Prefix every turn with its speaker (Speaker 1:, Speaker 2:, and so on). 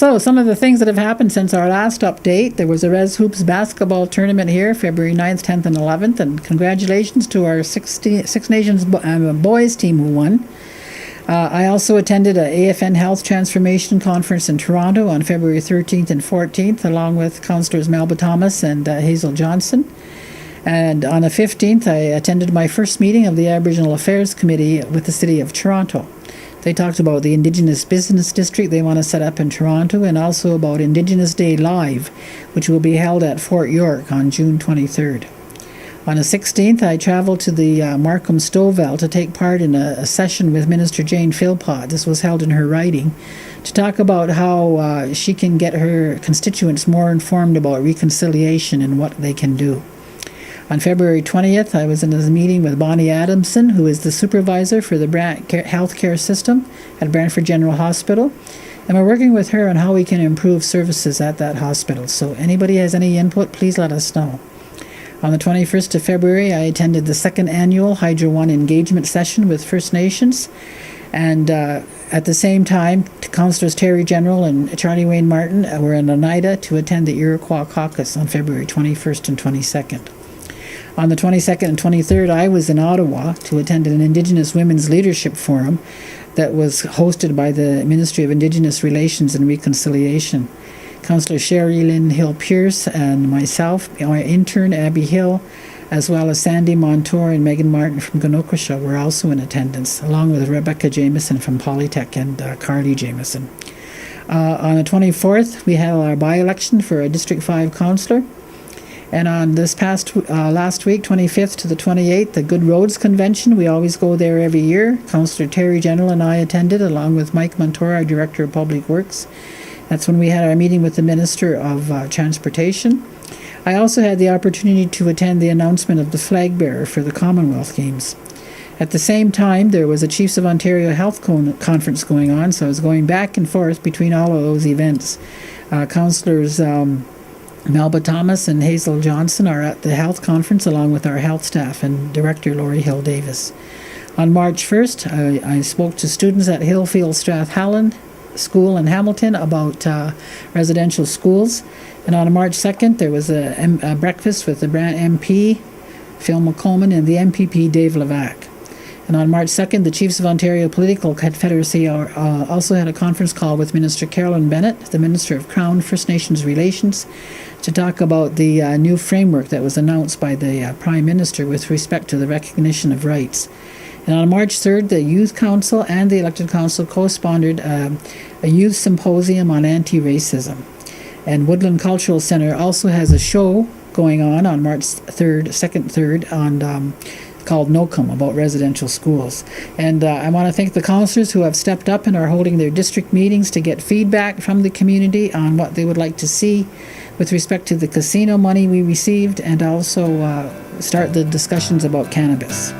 Speaker 1: So some of the things that have happened since our last update, there was a Res Hoops basketball tournament here, February 9th, 10th, and 11th, and congratulations to our Six Nations boys team who won. I also attended a AFN Health Transformation Conference in Toronto on February 13th and 14th, along with Councillors Melba Thomas and Hazel Johnson. And on the 15th, I attended my first meeting of the Aboriginal Affairs Committee with the City of Toronto. They talked about the Indigenous Business District they want to set up in Toronto, and also about Indigenous Day Live, which will be held at Fort York on June 23rd. On the 16th, I traveled to the Markham Stovall to take part in a session with Minister Jane Philpott. This was held in her riding, to talk about how she can get her constituents more informed about reconciliation and what they can do. On February 20th, I was in a meeting with Bonnie Adamson, who is the supervisor for the healthcare system at Brantford General Hospital, and we're working with her on how we can improve services at that hospital. So anybody has any input, please let us know. On the 21st of February, I attended the second annual Hydro One engagement session with First Nations, and at the same time, Councillors Terry General and Charlie Wayne Martin were in Oneida to attend the Iroquois Caucus on February 21st and 22nd. On the 22nd and 23rd, I was in Ottawa to attend an Indigenous Women's Leadership Forum that was hosted by the Ministry of Indigenous Relations and Reconciliation. Councillor Sherry Lynn Hill-Pierce and myself, our intern Abby Hill, as well as Sandy Montour and Megan Martin from Ganokosha were also in attendance, along with Rebecca Jameson from Polytech and Carly Jameson. On the 24th, we had our by-election for a District 5 councillor. And on this past last week, 25th to the 28th, the Good Roads Convention, we always go there every year. Councillor Terry General and I attended, along with Mike Montour, our Director of Public Works. That's when we had our meeting with the Minister of Transportation. I also had the opportunity to attend the announcement of the flag bearer for the Commonwealth Games. At the same time, there was a Chiefs of Ontario Health Conference going on, so I was going back and forth between all of those events. Councillors Melba Thomas and Hazel Johnson are at the health conference, along with our health staff and Director Laurie Hill Davis. On March 1st, I spoke to students at Hillfield Strathallan School in Hamilton about residential schools. And on March 2nd, there was a breakfast with the Brant MP, Phil McColeman, and the MPP, Dave Levac. And on March 2nd, the Chiefs of Ontario Political Confederacy also had a conference call with Minister Carolyn Bennett, the Minister of Crown First Nations Relations, to talk about the new framework that was announced by the Prime Minister with respect to the recognition of rights. And on March 3rd, the Youth Council and the Elected Council co-sponsored a youth symposium on anti-racism. And Woodland Cultural Centre also has a show going on March 3rd, 2nd, 3rd, on called NOCUM, about residential schools. And I want to thank the councillors who have stepped up and are holding their district meetings to get feedback from the community on what they would like to see with respect to the casino money we received, and also start the discussions about cannabis.